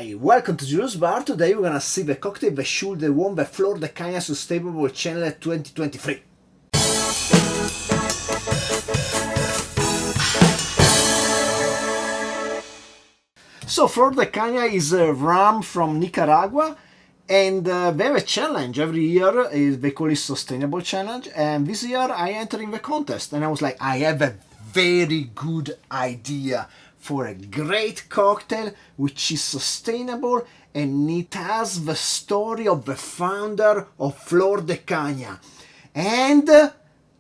Hi, welcome to Julius Bar. Today we're gonna see the cocktail that should have won the Flor de Caña Sustainable Challenge 2023. So Flor de Caña is a rum from Nicaragua, and they have a challenge every year. They call it Sustainable Challenge, and this year I entered in the contest and I was like, I have a very good idea for a great cocktail which is sustainable, and it has the story of the founder of Flor de Caña. And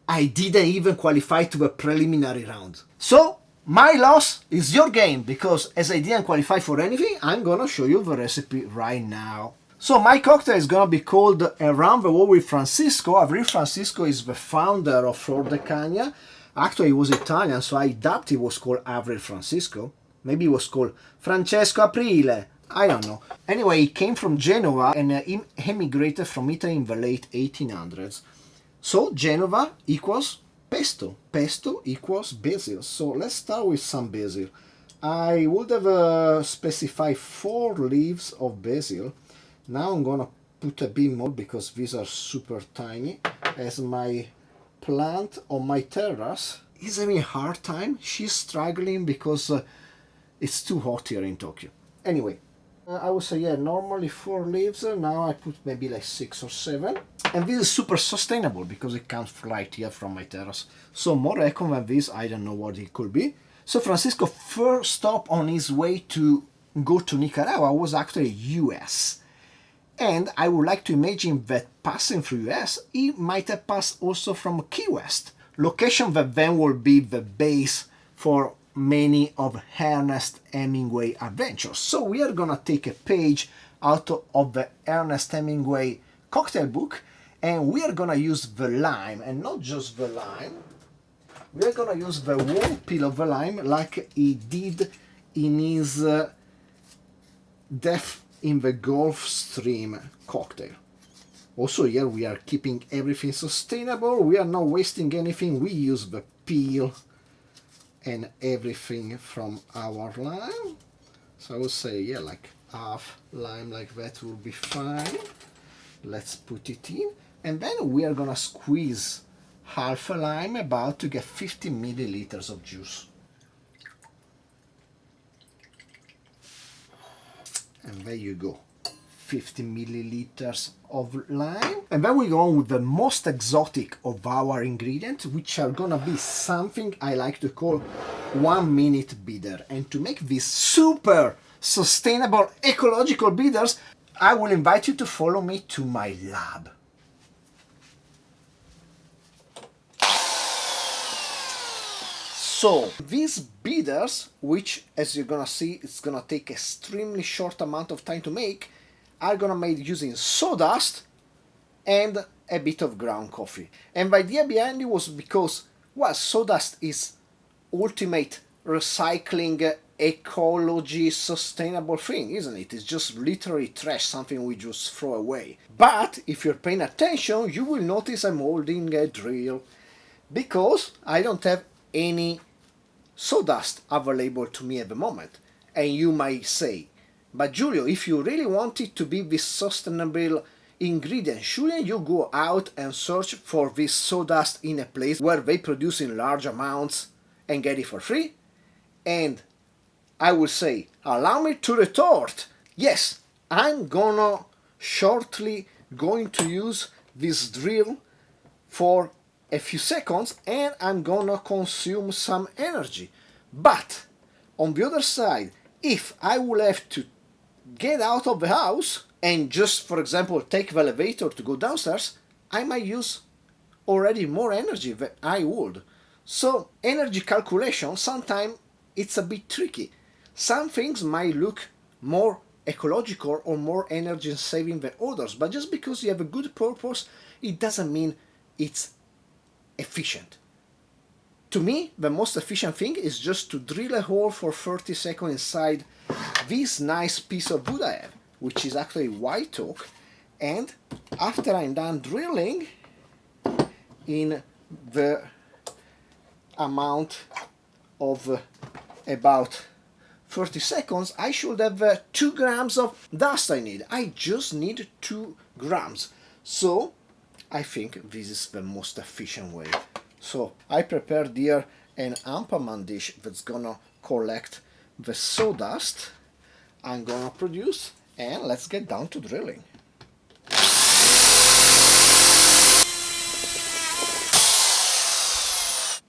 I didn't even qualify to the preliminary round. So my loss is your game, because as I didn't qualify for anything, I'm gonna show you the recipe right now. So my cocktail is gonna be called Around the World with Francisco. Avril Francisco is the founder of Flor de Caña. Actually, he was Italian, so I doubt he was called Avril Francisco. Maybe he was called Francesco Aprile. I don't know. Anyway, he came from Genova and emigrated from Italy in the late 1800s. So Genova equals pesto. Pesto equals basil. So let's start with some basil. I would have specified 4 leaves of basil. Now I'm gonna put a bit more because these are super tiny, as my plant on my terrace is having a hard time. She's struggling because it's too hot here in Tokyo. Anyway, I would say, yeah, normally 4 leaves. Now I put maybe like 6 or 7. And this is super sustainable because it comes right here from my terrace. So more eco than this, I don't know what it could be. So Francisco first stop on his way to go to Nicaragua was actually US. And I would like to imagine that passing through US, he might have passed also from Key West, location that then will be the base for many of Ernest Hemingway adventures. So we are gonna take a page out of the Ernest Hemingway cocktail book, and we are gonna use the lime, and not just the lime. We are gonna use the whole peel of the lime like he did in his Death in the Gulf Stream cocktail. Also here we are keeping everything sustainable. We are not wasting anything. We use the peel and everything from our lime. So I would say, yeah, like half lime like that will be fine. Let's put it in. And then we are gonna squeeze half a lime about to get 50 milliliters of juice. And there you go, 50 milliliters of lime. And then we go on with the most exotic of our ingredients, which are gonna be something I like to call 1 minute bitter. And to make these super sustainable ecological bitters, I will invite you to follow me to my lab. So these bitters, which as you're gonna see, it's gonna take extremely short amount of time to make, are gonna made using sawdust and a bit of ground coffee. And the idea behind it was because, well, sawdust is ultimate recycling, ecology, sustainable thing, isn't it? It's just literally trash, something we just throw away. But if you're paying attention, you will notice I'm holding a drill because I don't have any sawdust available to me at the moment. And you might say, but Giulio, if you really want it to be this sustainable ingredient, shouldn't you go out and search for this sawdust in a place where they produce in large amounts and get it for free? And I will say, allow me to retort, yes, I'm gonna shortly going to use this drill for a few seconds and I'm gonna consume some energy. But on the other side, if I will have to get out of the house and just, for example, take the elevator to go downstairs, I might use already more energy than I would. So energy calculation, sometimes it's a bit tricky. Some things might look more ecological or more energy saving than others, but just because you have a good purpose, it doesn't mean it's efficient. To me, the most efficient thing is just to drill a hole for 30 seconds inside this nice piece of wood I have, which is actually white oak, and after I'm done drilling in the amount of about 30 seconds, I should have 2 grams of dust I need. I just need 2 grams. So I think this is the most efficient way. So I prepared here an Amperman dish that's gonna collect the sawdust I'm gonna produce, and let's get down to drilling.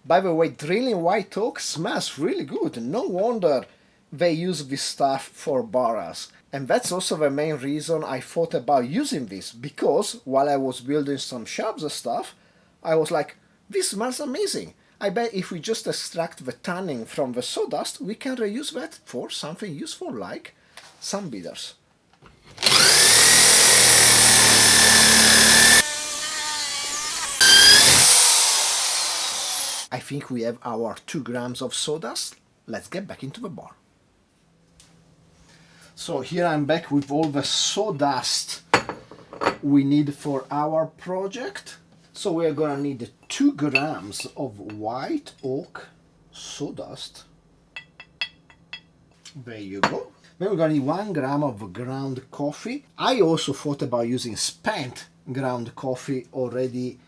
By the way, drilling white oak smells really good. No wonder they use this stuff for barrels. And that's also the main reason I thought about using this, because while I was building some shelves and stuff, I was like, this smells amazing. I bet if we just extract the tannin from the sawdust, we can reuse that for something useful like sun beaters. I think we have our 2 grams of sawdust. Let's get back into the bar. So here I'm back with all the sawdust we need for our project. So we are gonna need 2 grams of white oak sawdust. There you go. Then we're gonna need 1 gram of ground coffee. I also thought about using spent ground coffee already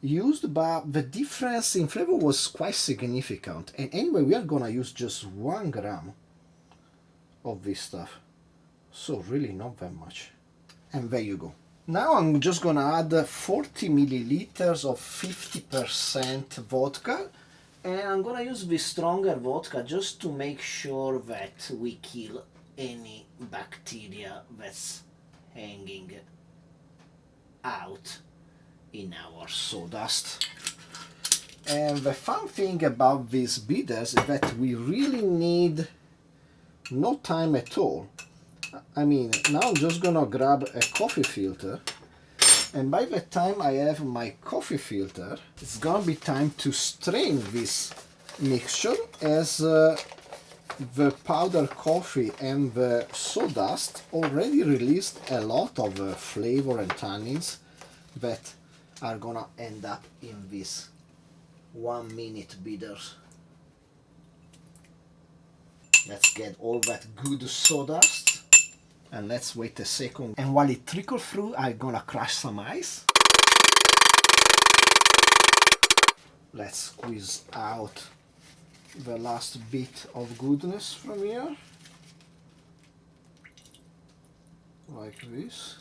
used, but the difference in flavor was quite significant. And anyway, we are gonna use just 1 gram of this stuff. So really not that much. And there you go. Now I'm just gonna add 40 milliliters of 50% vodka, and I'm gonna use this stronger vodka just to make sure that we kill any bacteria that's hanging out in our sawdust. And the fun thing about these bitters is that we really need no time at all. I mean, now I'm just gonna grab a coffee filter, and by the time I have my coffee filter, it's gonna be time to strain this mixture, as the powdered coffee and the sawdust already released a lot of flavor and tannins that are gonna end up in these 1-minute bitters. Let's get all that good sawdust, and let's wait a second. And while it trickles through, I'm gonna crush some ice. Let's squeeze out the last bit of goodness from here, like this.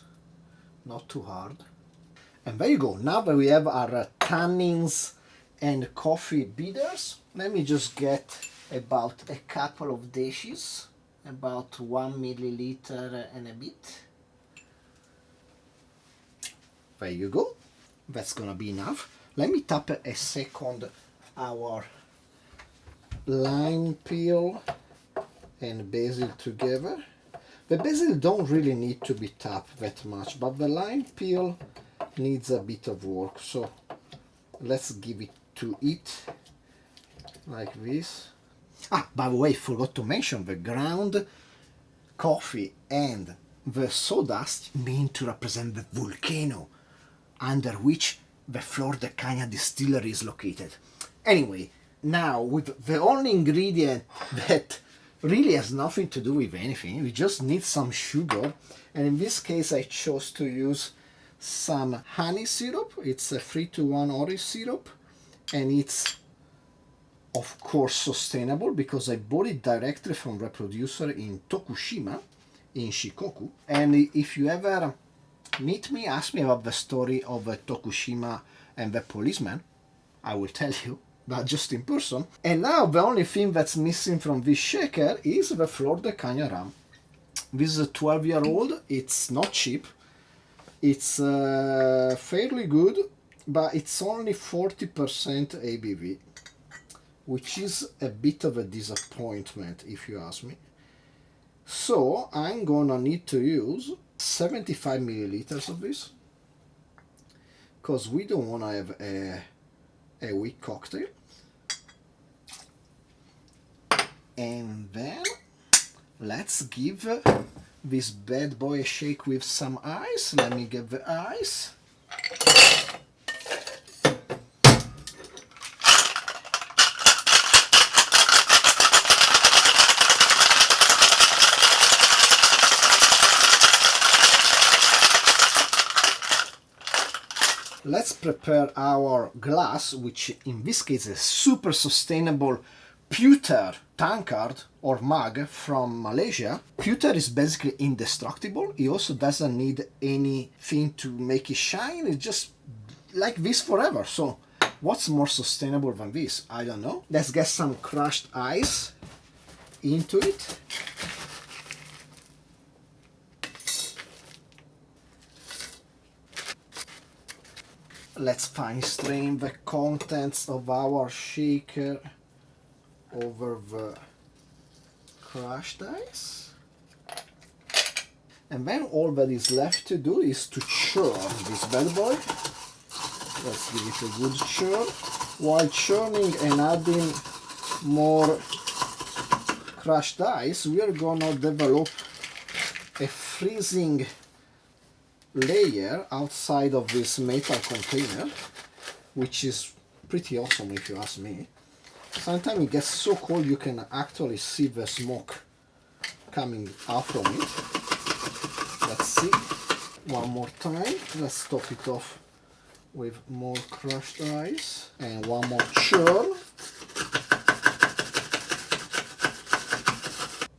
Not too hard. And there you go. Now that we have our tannins and coffee bitters, let me just get about a couple of dishes, about 1 milliliter and a bit. There you go. That's gonna be enough. Let me tap a second our lime peel and basil together. The basil don't really need to be tapped that much, but the lime peel needs a bit of work, so let's give it to it like this. Ah, by the way, forgot to mention the ground coffee and the sawdust mean to represent the volcano under which the Flor de Caña distillery is located. Anyway, now with the only ingredient that really has nothing to do with anything, we just need some sugar, and in this case I chose to use some honey syrup. It's a 3-to-1 orange syrup, and it's of course sustainable because I bought it directly from the producer in Tokushima in Shikoku. And if you ever meet me, ask me about the story of Tokushima and the policeman, I will tell you, but just in person. And now the only thing that's missing from this shaker is the Flor de Caña rum. This is a 12-year-old, it's not cheap, it's fairly good, but it's only 40% ABV, which is a bit of a disappointment if you ask me. So I'm gonna need to use 75 milliliters of this, because we don't want to have a weak cocktail. And then let's give this bad boy a shake with some ice. Let me get the ice. let's prepare our glass, which in this case is super sustainable pewter tankard or mug from Malaysia. Pewter is basically indestructible. It also doesn't need anything to make it shine. It's just like this forever. So what's more sustainable than this? I don't know. Let's get some crushed ice into it. Let's fine strain the contents of our shaker over the crushed ice. And then all that is left to do is to churn this bad boy. Let's give it a good churn. While churning and adding more crushed ice, we are gonna develop a freezing layer outside of this metal container, which is pretty awesome if you ask me. Sometimes it gets so cold you can actually see the smoke coming out from it. Let's see. One more time. Let's top it off with more crushed ice and one more churn.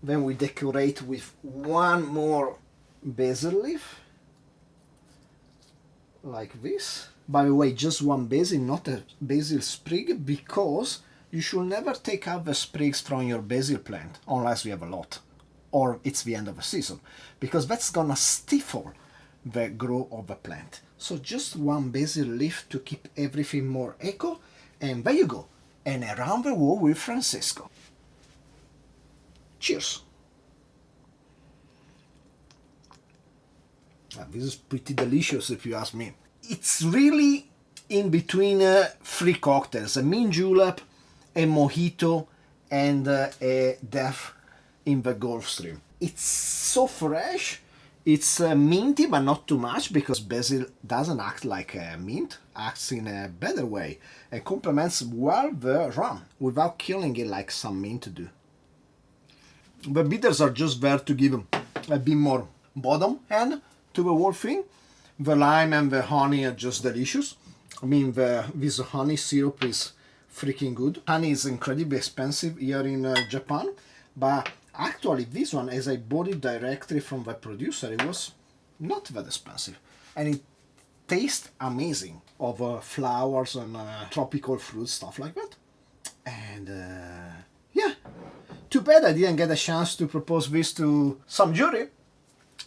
Then we decorate with one more basil leaf, like this. By the way, just one basil, not a basil sprig, because you should never take out the sprigs from your basil plant unless you have a lot or it's the end of the season, because that's gonna stifle the growth of the plant. So just one basil leaf to keep everything more eco, and there you go. And around the world with Francisco. Cheers. This is pretty delicious if you ask me. It's really in between three cocktails: a mint julep, a mojito, and a death in the Gulf Stream. It's so fresh. It's minty, but not too much, because basil doesn't act like mint, acts in a better way, and complements well the rum without killing it like some mint do. The bitters are just there to give a bit more bottom end to the whole thing. The lime and the honey are just delicious. I mean, this honey syrup is freaking good. Honey is incredibly expensive here in Japan, but actually this one, as I bought it directly from the producer, it was not that expensive, and it tastes amazing of flowers and tropical fruit, stuff like that. And yeah, too bad I didn't get a chance to propose this to some jury.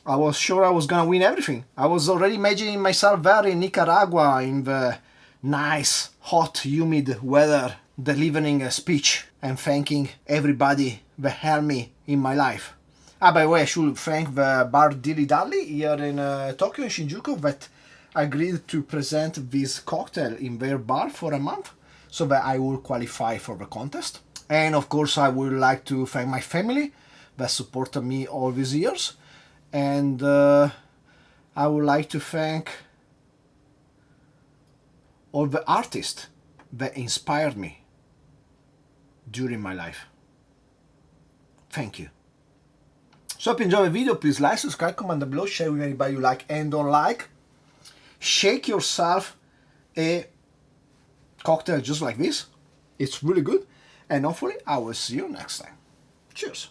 I was sure I was gonna win everything. I was already imagining myself there in Nicaragua in the nice, hot, humid weather, delivering a speech and thanking everybody that helped me in my life. By the way, I should thank the bar Dilly Dally here in Tokyo, in Shinjuku, that agreed to present this cocktail in their bar for a month, so that I will qualify for the contest. And of course, I would like to thank my family that supported me all these years. And I would like to thank all the artists that inspired me during my life. Thank you. So if you enjoyed the video, please like, subscribe, comment down below, share with anybody you like and don't like. Shake yourself a cocktail just like this. It's really good. And hopefully I will see you next time. Cheers.